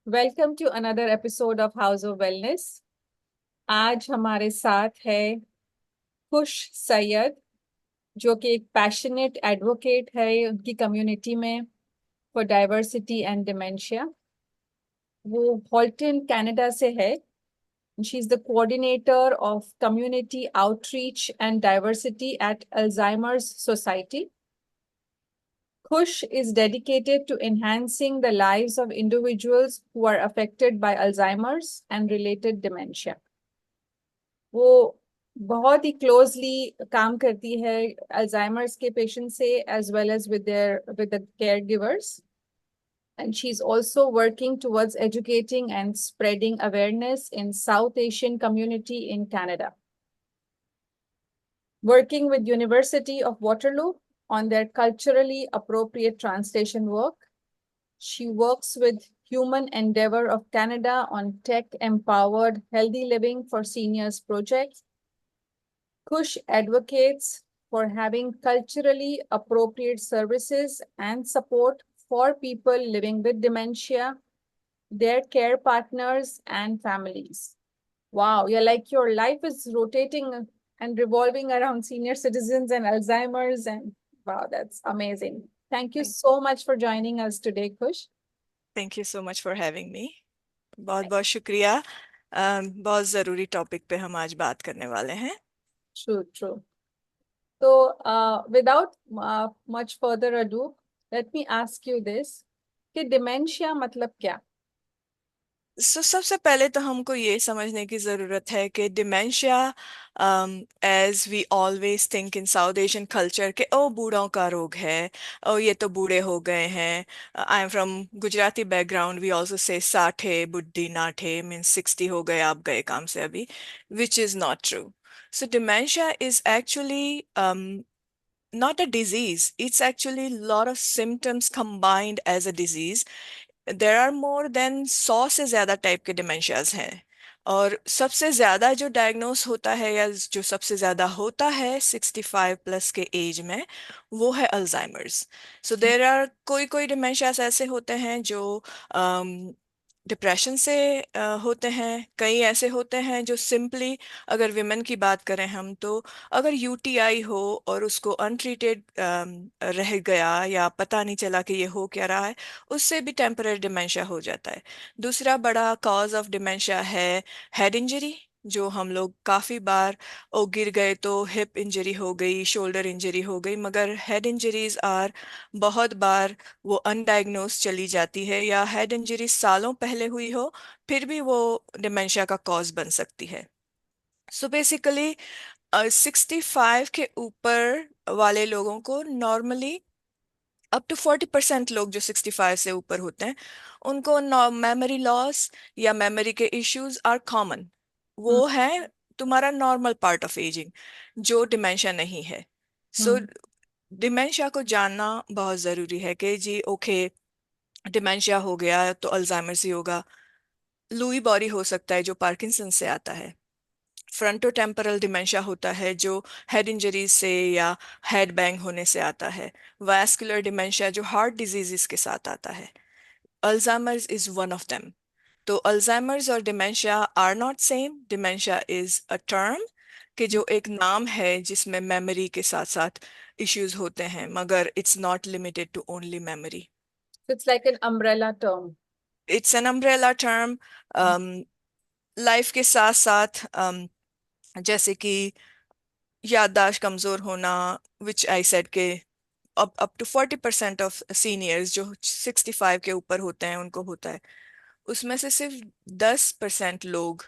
Welcome to another episode of House of Wellness. आज हमारे साथ है खुश सैयद, जो कि एक पैशनेट एडवोकेट है उनकी कम्युनिटी में फॉर डाइवर्सिटी एंड डिमेंशिया। वो हॉल्टन कनाडा से है। She is the coordinator of community outreach and diversity eight Alzheimer's society. Khush is dedicated to enhancing the lives of individuals who are affected by Alzheimer's and related dementia. वो बहुत ही closely काम करती है Alzheimer's के patient से as well as with the care givers, and she is also working towards educating and spreading awareness in South Asian community in Canada. Working with University of Waterloo on their culturally appropriate translation work, she works with Human Endeavor of Canada on tech-empowered healthy living for seniors projects. Khush advocates for having culturally appropriate services and support for people living with dementia, their care partners, and families. Wow, you're like your life is rotating and revolving around senior citizens and Alzheimer's, and wow, that's amazing. Thank you so much for joining us today, Khush. Thank you so much for having me. बहुत बहुत शुक्रिया। बहुत ज़रूरी topic पे हम आज बात करने वाले हैं। True, true. So, without much further ado, let me ask you this, कि dementia मतलब क्या? सबसे पहले तो हमको ये समझने की ज़रूरत है कि dementia, as we always think in South Asian culture के ओ बूढ़ों का रोग है, ओ ये तो बूढ़े हो गए हैं। I am from Gujarati background, we also say साठे बुड्ढी नाठे मीन्स 60 हो गए, आप गए काम से अभी, which is not true. So dementia is actually not a disease. It's actually a lot of symptoms combined as a disease. There are more than 100 से ज़्यादा टाइप के डिमेंशियाज हैं, और सबसे ज़्यादा जो डायग्नोस होता है या जो सबसे ज़्यादा होता है 65 प्लस के एज में, वो है अल्जाइमर्स। सो देर आर कोई कोई डिमेंशियाज ऐसे होते हैं जो डिप्रेशन से होते हैं, कई ऐसे होते हैं जो सिंपली, अगर विमेन की बात करें हम तो, अगर यूटीआई हो और उसको अनट्रीटेड रह गया या पता नहीं चला कि ये हो क्या रहा है, उससे भी टेम्पररी डिमेंशिया हो जाता है। दूसरा बड़ा कॉज ऑफ डिमेंशिया है हेड इंजरी, जो हम लोग काफ़ी बार ओ गिर गए तो हिप इंजरी हो गई, शोल्डर इंजरी हो गई, मगर हेड इंजरीज आर बहुत बार वो अनडायग्नोज चली जाती है, या हेड इंजरी सालों पहले हुई हो फिर भी वो डिमेंशिया का कॉज बन सकती है। सो बेसिकली 65 के ऊपर वाले लोगों को नॉर्मली अप टू 40% लोग जो 65 से ऊपर होते हैं, उनको मेमोरी लॉस या मेमोरी के इश्यूज आर कॉमन। हम्म, वो है तुम्हारा नॉर्मल पार्ट ऑफ एजिंग, जो डिमेंशिया नहीं है। सो हम्म, डिमेंशिया को जानना बहुत ज़रूरी है कि जी ओके, डिमेंशिया हो गया तो अल्जाइमर ही होगा। लूई बॉरी हो सकता है जो पार्किंसन से आता है। फ्रंटोटेम्पोरल डिमेंशिया होता है जो हेड इंजरीज से या हेड बैंग होने से आता है। वैस्कुलर डिमेंशिया जो हार्ट डिजीजेस के साथ आता है। Alzheimer's is one of them. तो अल्जाइमर्स और dementia are not same. Dementia is a term कि जो एक नाम है जिसमें मेमोरी के साथ साथ इश्यूज होते हैं, मगर it's not limited to only memory. it's like an umbrella term. It's an umbrella term. Life के साथ साथ जैसे कि याददाश्त कमजोर होना, विच आई सेड के अप टू 40% ऑफ सीनियर्स जो 65 के ऊपर होते हैं उनको होता है। उसमें से सिर्फ 10% लोग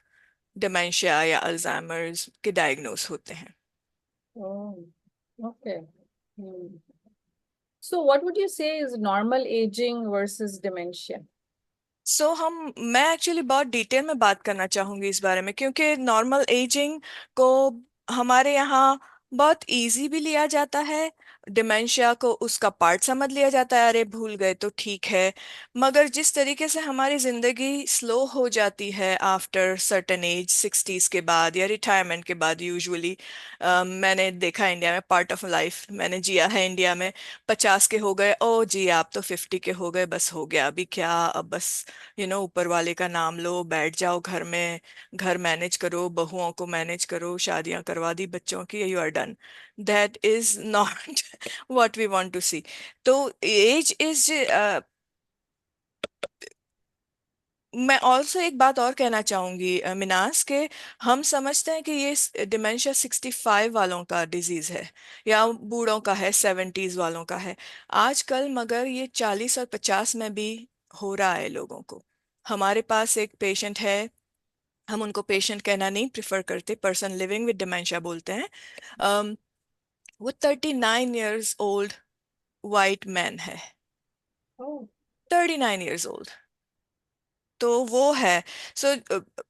डिमेंशिया या अल्जाइमर्स के डायग्नोस होते हैं। Oh, okay. Hmm. So, what would you say is normal aging versus dementia? मैं एक्चुअली बहुत डिटेल में बात करना चाहूंगी इस बारे में, क्योंकि नॉर्मल एजिंग को हमारे यहाँ बहुत इजी भी लिया जाता है, डिमेंशिया को उसका पार्ट समझ लिया जाता है, अरे भूल गए तो ठीक है। मगर जिस तरीके से हमारी जिंदगी स्लो हो जाती है आफ्टर सर्टेन एज, सिक्सटीज के बाद या रिटायरमेंट के बाद यूजुअली, मैंने देखा है इंडिया में, पार्ट ऑफ लाइफ मैंने जिया है इंडिया में। 50 के हो गए, ओ जी आप तो 50 के हो गए, बस हो गया अभी क्या, अब बस ऊपर वाले का नाम लो, बैठ जाओ घर में, घर मैनेज करो, बहुओं को मैनेज करो, शादियां करवा दी बच्चों की, you are done. That is not what we want to see. तो एज इज, मैं ऑल्सो एक बात और कहना चाहूंगी मिनास के, हम समझते हैं कि ये डिमेंशिया 65 वालों का डिजीज है या बूढ़ों का है, 70s वालों का है आजकल, मगर ये 40 और 50 में भी हो रहा है लोगों को। हमारे पास एक पेशेंट है, हम उनको पेशेंट कहना नहीं प्रिफर करते, पर्सन लिविंग विद डिमेंशिया बोलते हैं। अम, वो 39 ईयर्स ओल्ड वाइट मैन है, ओह। 39 ईयर्स ओल्ड। तो वो है। सो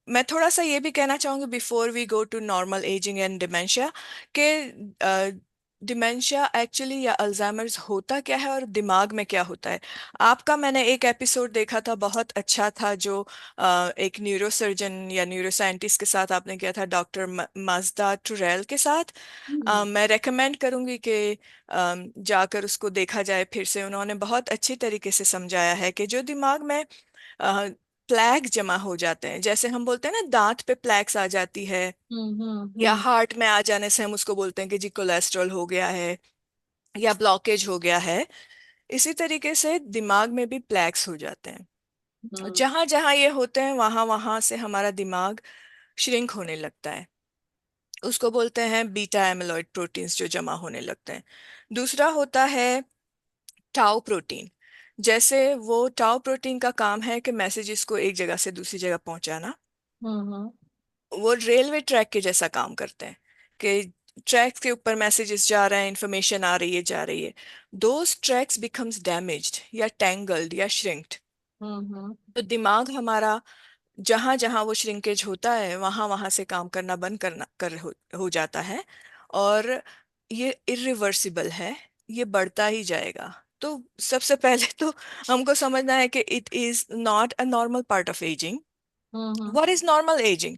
मैं थोड़ा सा ये भी कहना चाहूंगी before we go to normal ageing and dementia, कि डिमेंशिया एक्चुअली या अल्जाइमर्स होता क्या है और दिमाग में क्या होता है। आपका मैंने एक एपिसोड देखा था, बहुत अच्छा था, जो एक न्यूरोसर्जन या न्यूरोसाइंटिस्ट के साथ आपने किया था, डॉक्टर मजदा टुरेल के साथ। हम्म। मैं रेकमेंड करूंगी कि जाकर उसको देखा जाए फिर से। उन्होंने बहुत अच्छी तरीके से समझाया है कि जो दिमाग में प्लैक जमा हो जाते हैं, जैसे हम बोलते हैं ना दांत पे प्लैक्स आ जाती है, या हम्म। हार्ट में आ जाने से हम उसको बोलते हैं कि जी कोलेस्ट्रॉल हो गया है या ब्लॉकेज हो गया है, इसी तरीके से दिमाग में भी प्लैक्स हो जाते हैं। हम्म। जहां जहां ये होते हैं वहां वहां से हमारा दिमाग श्रिंक होने लगता है, उसको बोलते हैं बीटा एमिलॉइड प्रोटीन्स जो जमा होने लगते हैं। दूसरा होता है टाउ प्रोटीन। जैसे वो टाउ प्रोटीन का काम है कि मैसेजेस को एक जगह से दूसरी जगह पहुंचाना, हम्म। वो रेलवे ट्रैक के जैसा काम करते हैं कि ट्रैक्स के ऊपर मैसेजेस जा रहे हैं, इंफॉर्मेशन आ रही है जा रही है। दोज ट्रैक्स बिकम्स डैमेज्ड या टैंगल्ड या श्रिंक्ड, हम्म। तो दिमाग हमारा जहां जहां वो श्रिंकेज होता है वहां वहां से काम करना बंद करना हो जाता है, और ये इरिवर्सिबल है, ये बढ़ता ही जाएगा। तो सबसे पहले तो हमको समझना है कि it is not a normal part of ageing. Hmm. What is normal ageing?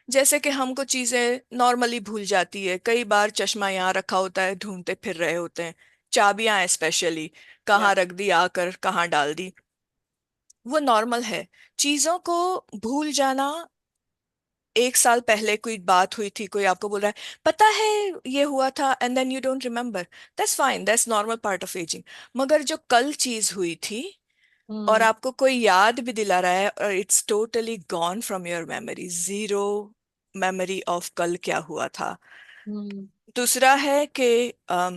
जैसे कि हमको चीजें नॉर्मली भूल जाती है, कई बार चश्मा यहाँ रखा होता है, ढूंढते फिर रहे होते हैं, चाबियां स्पेशली या। कहाँ रख दी, आकर कहाँ डाल दी, वो नॉर्मल है। चीजों को भूल जाना, एक साल पहले कोई बात हुई थी, कोई आपको बोल रहा है पता है ये हुआ था, and then you don't remember, that's fine, that's normal part of ageing. मगर जो कल चीज हुई थी और हम्म। आपको कोई याद भी दिला रहा है और it's totally gone from your memory, zero memory of कल क्या हुआ था। हम्म। दूसरा है कि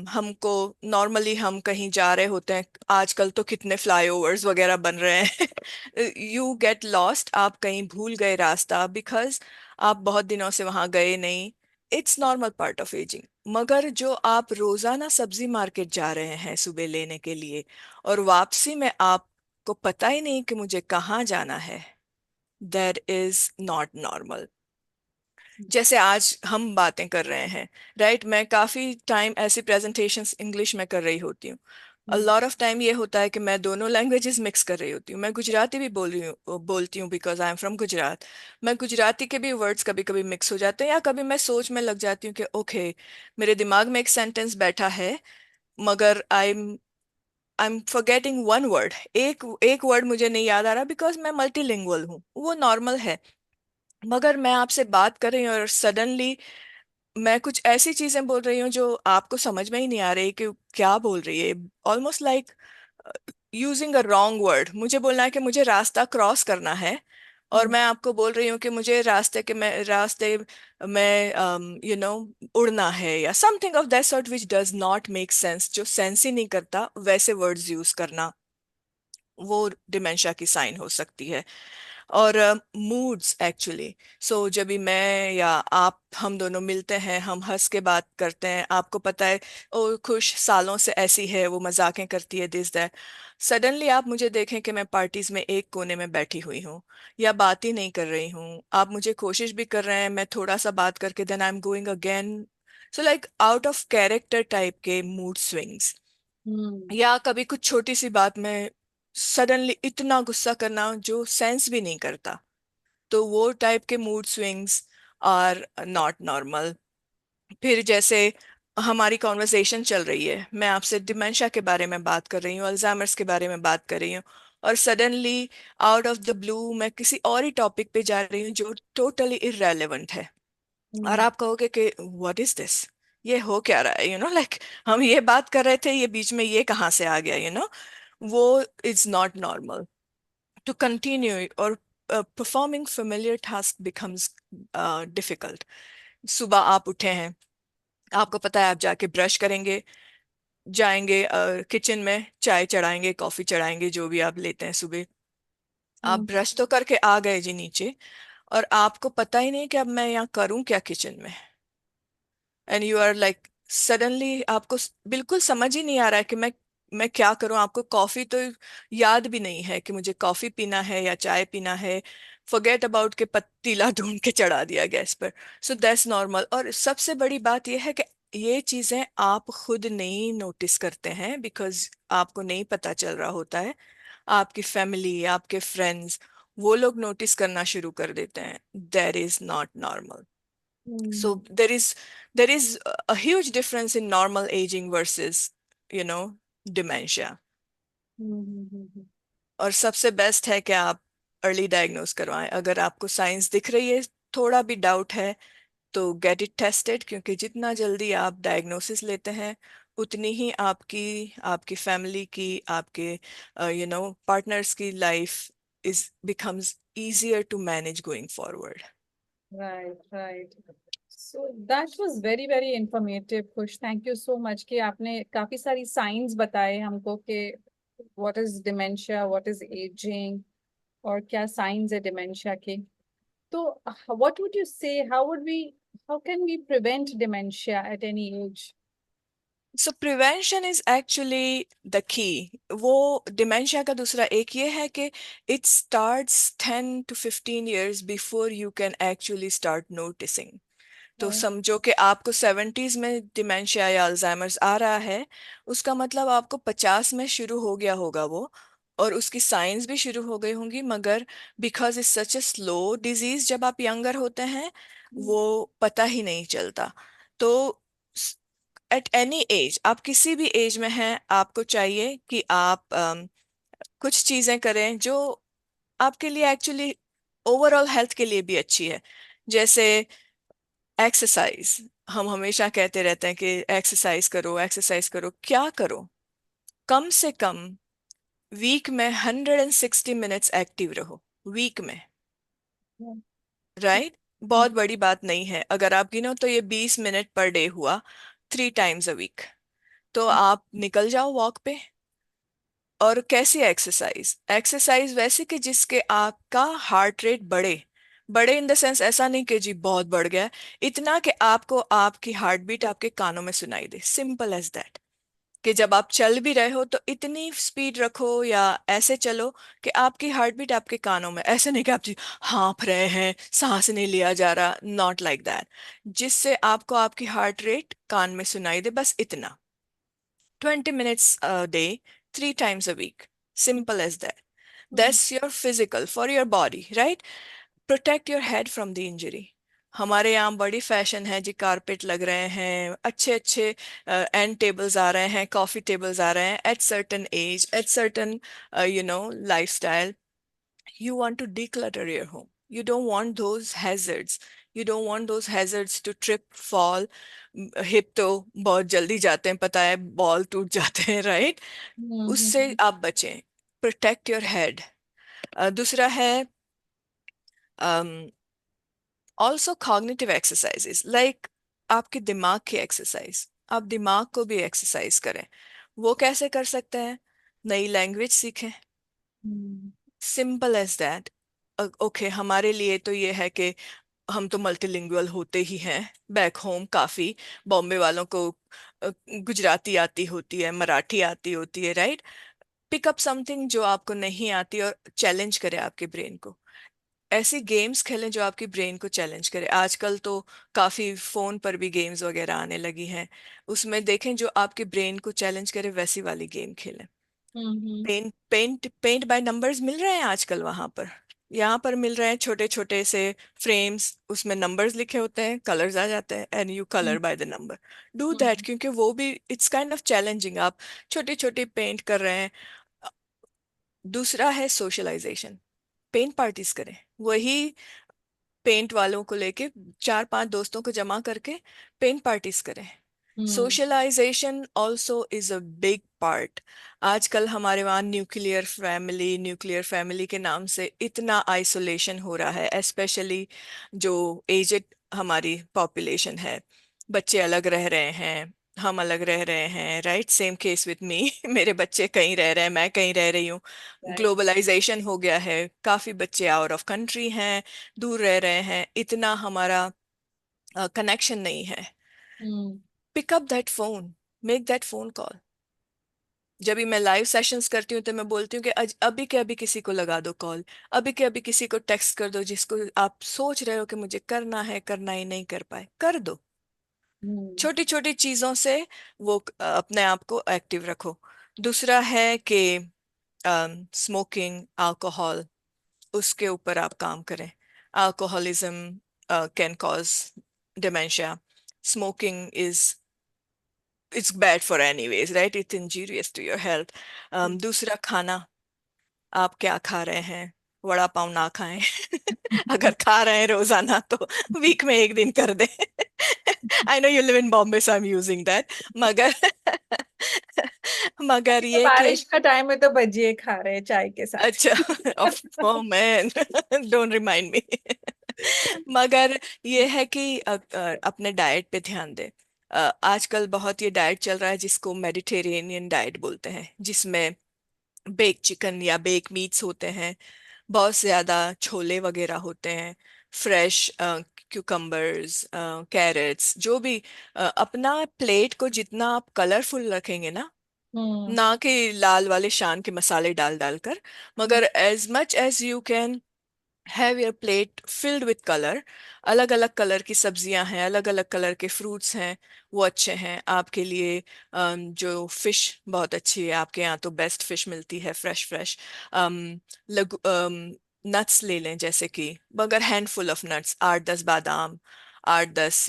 हमको नॉर्मली हम कहीं जा रहे होते हैं, आजकल तो कितने फ्लाईओवर्स वगैरह बन रहे हैं, यू गेट लॉस्ट, आप कहीं भूल गए रास्ता बिकॉज आप बहुत दिनों से वहां गए नहीं। It's normal part of ageing. मगर जो आप रोजाना सब्जी मार्केट जा रहे हैं सुबह लेने के लिए, और वापसी में आपको पता ही नहीं कि मुझे कहाँ जाना है, दैट इज नॉट नॉर्मल। जैसे आज हम बातें कर रहे हैं, राइट, मैं काफी टाइम ऐसी प्रेजेंटेशंस इंग्लिश में कर रही होती हूँ। अ हम्म। लॉट ऑफ टाइम ये होता है कि मैं दोनों लैंग्वेजेस मिक्स कर रही होती हूँ, मैं गुजराती भी बोलती हूँ because I am from Gujarat. मैं गुजराती के भी वर्ड्स कभी कभी मिक्स हो जाते हैं, या कभी मैं सोच में लग जाती हूँ कि ओके, मेरे दिमाग में एक सेंटेंस बैठा है, मगर I am forgetting one word, एक एक वर्ड मुझे नहीं याद आ रहा, बिकॉज मैं मल्टीलिंगुअल हूँ, वो नॉर्मल है। मगर मैं आपसे बात कर रही हूँ और सडनली मैं कुछ ऐसी चीजें बोल रही हूँ जो आपको समझ में ही नहीं आ रही कि क्या बोल रही है, almost like using a wrong word. मुझे बोलना है कि मुझे रास्ता क्रॉस करना है, और हम्म। मैं आपको बोल रही हूँ कि मुझे रास्ते में उड़ना है, या something of that sort which does not make sense, जो सेंस ही नहीं करता, वैसे वर्ड्स यूज करना, वो डिमेंशिया की साइन हो सकती है। और मूड्स एक्चुअली, सो जब भी मैं या आप, हम दोनों मिलते हैं, हम हंस के बात करते हैं, आपको पता है ओ खुश सालों से ऐसी है, वो मजाकें करती है, दिस दैट, सडनली आप मुझे देखें कि मैं पार्टीज में एक कोने में बैठी हुई हूँ या बात ही नहीं कर रही हूँ, आप मुझे कोशिश भी कर रहे हैं, मैं थोड़ा सा बात करके then I am going again so like out of character type के मूड स्विंग्स, हम्म या कभी कुछ छोटी सी बात में सडनली इतना गुस्सा करना जो सेंस भी नहीं करता, तो वो टाइप के mood swings are not normal. फिर जैसे हमारी कॉन्वर्सेशन चल रही है, मैं आपसे डिमेंशिया के बारे में बात कर रही हूँ, अल्जाइमर्स के बारे में बात कर रही हूँ, और suddenly out of the blue मैं किसी और ही टॉपिक पे जा रही हूँ जो टोटली इररेलेवेंट है, और हम्म आप कहोगे कि व्हाट इज दिस, ये हो क्या रहा है, लाइक हम ये बात कर रहे थे, ये बीच में ये कहाँ से आ गया, वो is not normal. To continue और performing familiar task becomes difficult. सुबह आप उठे हैं, आपको पता है आप जाके ब्रश करेंगे, जाएंगे किचन में, चाय चढ़ाएंगे, कॉफी चढ़ाएंगे, जो भी आप लेते हैं सुबह, आप हम्म ब्रश तो करके आ गए जी नीचे, और आपको पता ही नहीं कि अब मैं यहाँ करूँ क्या किचन में, and you are like suddenly आपको बिल्कुल समझ ही नहीं आ रहा है कि मैं क्या करूं। आपको कॉफी तो याद भी नहीं है कि मुझे कॉफी पीना है या चाय पीना है, फॉरगेट अबाउट के पतीला ढूंढ के चढ़ा दिया गैस पर। So that's normal. और सबसे बड़ी बात यह है कि ये चीजें आप खुद नहीं नोटिस करते हैं, बिकॉज आपको नहीं पता चल रहा होता है, आपकी फैमिली, आपके फ्रेंड्स, वो लोग नोटिस करना शुरू कर देते हैं। That is not normal. Hmm So there is a huge difference in normal aging versus, you know, dementia. हम्म। और सबसे बेस्ट है कि आप अर्ली डायग्नोस करवाएं। अगर आपको साइंस दिख रही है, थोड़ा भी डाउट है, तो गेट इट टेस्टेड, क्योंकि जितना जल्दी आप डायग्नोसिस लेते हैं, उतनी ही आपकी, आपकी फैमिली की, आपके पार्टनर्स की life is becomes easier to manage going forward. Right right. So that was very very informative Khush, thank you so much कि आपने काफी सारी साइंस बताए हमको कि what is dementia, what is ageing, और क्या साइंस है डिमेंशिया के। तो what would you say, how can we prevent dementia at any age? So prevention is actually the key. वो डिमेंशिया का दूसरा एक ये है कि it starts 10 to 15 years before you can actually start noticing. तो समझो कि आपको 70s में डिमेंशिया या अल्जाइमर्स आ रहा है, उसका मतलब आपको 50 में शुरू हो गया होगा वो, और उसकी साइंस भी शुरू हो गई होंगी, मगर because it's such a slow disease, जब आप यंगर होते हैं वो पता ही नहीं चलता। तो एट एनी एज, आप किसी भी एज में हैं, आपको चाहिए कि आप कुछ चीजें करें जो आपके लिए एक्चुअली ओवरऑल हेल्थ के लिए भी अच्छी है। जैसे एक्सरसाइज, हम हमेशा कहते रहते हैं कि एक्सरसाइज करो, एक्सरसाइज करो, क्या करो, कम से कम वीक में 160 मिनट्स एक्टिव रहो, वीक में, राइट? बहुत बड़ी बात नहीं है, अगर आप गिनो तो ये 20 मिनट पर डे हुआ, 3 times a week। तो आप निकल जाओ वॉक पे। और कैसी एक्सरसाइज? एक्सरसाइज वैसे कि जिसके आपका हार्ट रेट बढ़े, बढ़े इन द सेंस ऐसा नहीं कि जी बहुत बढ़ गया है, इतना कि आपको आपकी हार्ट बीट आपके कानों में सुनाई दे, सिंपल एज दैट। कि जब आप चल भी रहे हो तो इतनी स्पीड रखो या ऐसे चलो कि आपकी हार्ट बीट आपके कानों में, ऐसे नहीं कि आप जी हाँफ रहे हैं, सांस नहीं लिया जा रहा, नॉट लाइक दैट। जिससे आपको आपकी हार्ट रेट कान में सुनाई दे, बस इतना। 20 minutes a day, 3 times a week. Simple as that. That's your physical for your body, right? Protect your head from the injury. हमारे यहाँ बड़ी फैशन है जी, कारपेट लग रहे हैं, अच्छे अच्छे एंड टेबल्स आ रहे हैं, कॉफी टेबल्स आ रहे हैं, at certain age, at certain lifestyle, you want to declutter your home. You don't want those hazards. You don't want those hazards to trip, fall. Hip तो बहुत जल्दी जाते हैं, पता है, बॉल टूट जाते हैं, राइट? उससे आप बचें। Protect your head. दूसरा है ऑल्सो कॉग्निटिव एक्सरसाइजेस, लाइक आपके दिमाग की एक्सरसाइज, आप दिमाग को भी एक्सरसाइज करें। वो कैसे कर सकते हैं? नई लैंग्वेज सीखें, सिंपल एज दैट। ओके, हमारे लिए तो ये है कि हम तो मल्टीलिंगुअल होते ही हैं बैक होम काफी। बॉम्बे वालों को गुजराती आती होती है, मराठी आती होती है, राइट? पिक अप समथिंग जो आपको नहीं आती और चैलेंज करे आपके ब्रेन को। ऐसी गेम्स खेलें जो आपकी ब्रेन को चैलेंज करे। आजकल तो काफी फोन पर भी गेम्स वगैरह आने लगी हैं, उसमें देखें जो आपके ब्रेन को चैलेंज करे वैसी वाली गेम खेलें। हम्म। पेंट बाय नंबर्स मिल रहे हैं आजकल वहां पर, यहाँ पर मिल रहे हैं छोटे छोटे से फ्रेम्स, उसमें नंबर्स लिखे होते हैं, कलर्स आ जाते हैं, and you colour hmm. By the number. Do that, hmm. क्योंकि वो भी इट्स काइंड ऑफ चैलेंजिंग, आप छोटी छोटी पेंट कर रहे हैं। दूसरा है सोशलाइजेशन, पेंट पार्टीज करें। वही पेंट वालों को लेके 4-5 दोस्तों को जमा करके पेंट पार्टीज करें। Hmm. Socialisation also is a big part. आजकल हमारे वहाँ न्यूक्लियर फैमिली के नाम से इतना आइसोलेशन हो रहा है, स्पेशली जो एजेड हमारी पॉपुलेशन है। बच्चे अलग रह रहे हैं, हम अलग रह रहे हैं, right, same case with me. मेरे बच्चे कहीं रह रहे हैं, मैं कहीं रह रही हूँ। राइट। ग्लोबलाइजेशन हो गया है, काफी बच्चे आउट ऑफ कंट्री हैं, दूर रह रहे हैं, इतना हमारा कनेक्शन नहीं है। Hmm. Pick up that phone, make that phone call. जब भी मैं लाइव सेशंस करती हूँ तो मैं बोलती हूँ कि अभी के अभी किसी को लगा दो कॉल, अभी के अभी किसी को टेक्स्ट कर दो, जिसको आप सोच रहे हो कि मुझे करना है, करना ही नहीं कर पाए, कर दो। हम्म। छोटी छोटी चीजों से वो अपने आप को एक्टिव रखो। दूसरा है कि स्मोकिंग, अल्कोहल, उसके ऊपर आप काम करें। Alcoholism can cause dementia. Smoking is it's bad for anyways, right, it's injurious to your health. दूसरा, खाना, आप क्या खा रहे हैं? वड़ा पाव ना खाएं। अगर खा रहे हैं रोजाना तो वीक में एक दिन कर दें। I know you live in Bombay so I am using that, मगर मगर अभी तो ये कि बारिश का टाइम है तो भजिए खा रहे हैं चाय के साथ। अच्छा, oh man, don't remind me. मगर ये है कि अपने डाइट पे ध्यान दें। आजकल बहुत ये डाइट चल रहा है जिसको मेडिटेरेनियन डाइट बोलते हैं, जिसमें बेक चिकन या बेक मीट्स होते हैं, बहुत ज्यादा छोले वगैरह होते हैं, फ्रेश क्यूकम्बर्स, कैरेट्स, जो भी अपना प्लेट को जितना आप कलरफुल रखेंगे ना, हम्म। ना कि लाल वाले शान के मसाले डाल डालकर, हम्म। मगर as much as you can have your plate filled with colour. अलग अलग कलर की सब्जियां हैं, अलग अलग कलर के फ्रूट्स हैं, वो अच्छे हैं आपके लिए। जो फिश बहुत अच्छी है, आपके यहाँ तो बेस्ट फिश मिलती है, फ्रेश फ्रेश। लघु नट्स ले लें, जैसे कि मगर हैंडफुल ऑफ नट्स, 8-10 बादाम, 8-10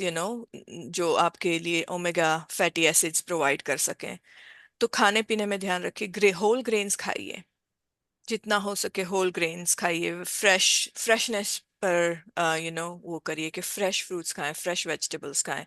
जो आपके लिए ओमेगा फैटी एसिड्स प्रोवाइड कर सकें। तो खाने पीने में ध्यान रखिए, होल ग्रेन्स खाइए, जितना हो सके होल ग्रेन्स खाइए, फ्रेशनेस पर वो करिए कि फ्रेश फ्रूट्स खाएं, फ्रेश वेजिटेबल्स खाएं।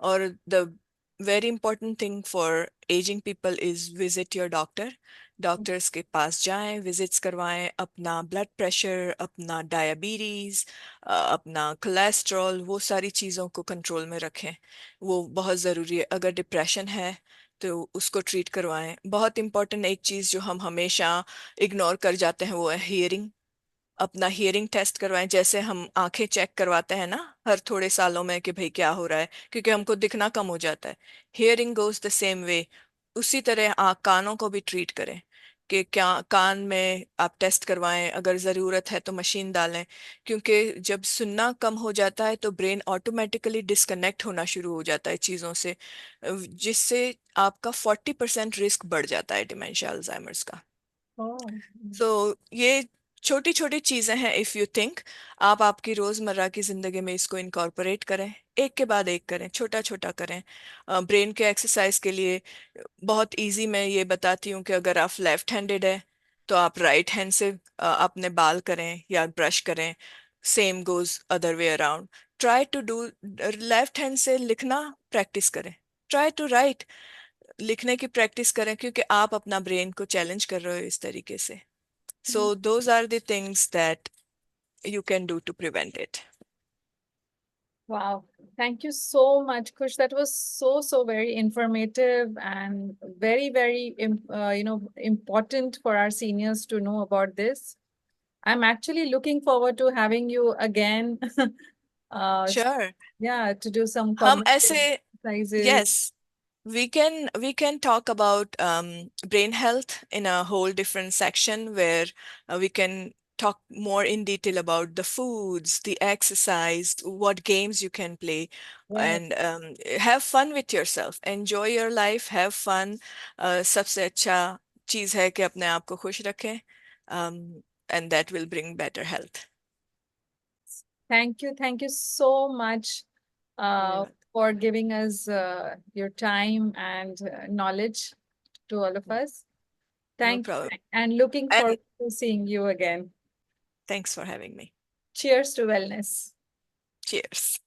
और the very important thing for ageing people is visit your doctor. Doctors के पास जाएं, विजिट्स करवाएं, अपना ब्लड प्रेशर, अपना डायबिटीज, अपना कोलेस्ट्रॉल, वो सारी चीज़ों को कंट्रोल में रखें, वो बहुत ज़रूरी है। अगर डिप्रेशन है तो उसको ट्रीट करवाएं। बहुत इंपॉर्टेंट एक चीज़ जो हम हमेशा इग्नोर कर जाते हैं वो है हियरिंग। अपना हियरिंग टेस्ट करवाएं, जैसे हम आंखें चेक करवाते हैं ना हर थोड़े सालों में कि भाई क्या हो रहा है, क्योंकि हमको दिखना कम हो जाता है। Hearing goes the same way. उसी तरह कानों को भी ट्रीट करें कि क्या कान में आप टेस्ट करवाएं, अगर ज़रूरत है तो मशीन डालें, क्योंकि जब सुनना कम हो जाता है तो ब्रेन ऑटोमेटिकली डिस्कनेक्ट होना शुरू हो जाता है चीज़ों से, जिससे आपका 40% रिस्क बढ़ जाता है डिमेंशिया, अल्जाइमर्स का। Oh. सो ये छोटी छोटी चीजें हैं, इफ यू थिंक आप आपकी रोजमर्रा की जिंदगी में इसको इनकॉर्पोरेट करें, एक के बाद एक करें, छोटा छोटा करें। ब्रेन के एक्सरसाइज के लिए बहुत इजी मैं ये बताती हूँ कि अगर आप लेफ्ट हैंडेड है तो आप राइट हैंड से अपने बाल करें या ब्रश करें। Same goes other way around. Try to do, left hand से लिखना प्रैक्टिस करें। ट्राई टू राइट, लिखने की प्रैक्टिस करें, क्योंकि आप अपना ब्रेन को चैलेंज कर रहे हो इस तरीके से। So those are the things that you can do to prevent it. Wow. Thank you so much, Kush. That was so very informative and very important for our seniors to know about this. I'm actually looking forward to having you again. uh, Sure. yeah, to do some हम cognitive ऐसे, exercises. yes, we can talk about brain health in a whole different section where we can talk more in detail about the foods, the exercise, what games you can play, Right. and have fun with yourself. Enjoy your life, have fun. सबसे अच्छा चीज है कि अपने आप को खुश रखें, and that will bring better health. Thank you so much Yeah, for giving us your time and knowledge to all of us. no Thank problem. you, and looking And forward to seeing you again. thanks for having me. Cheers to wellness. Cheers.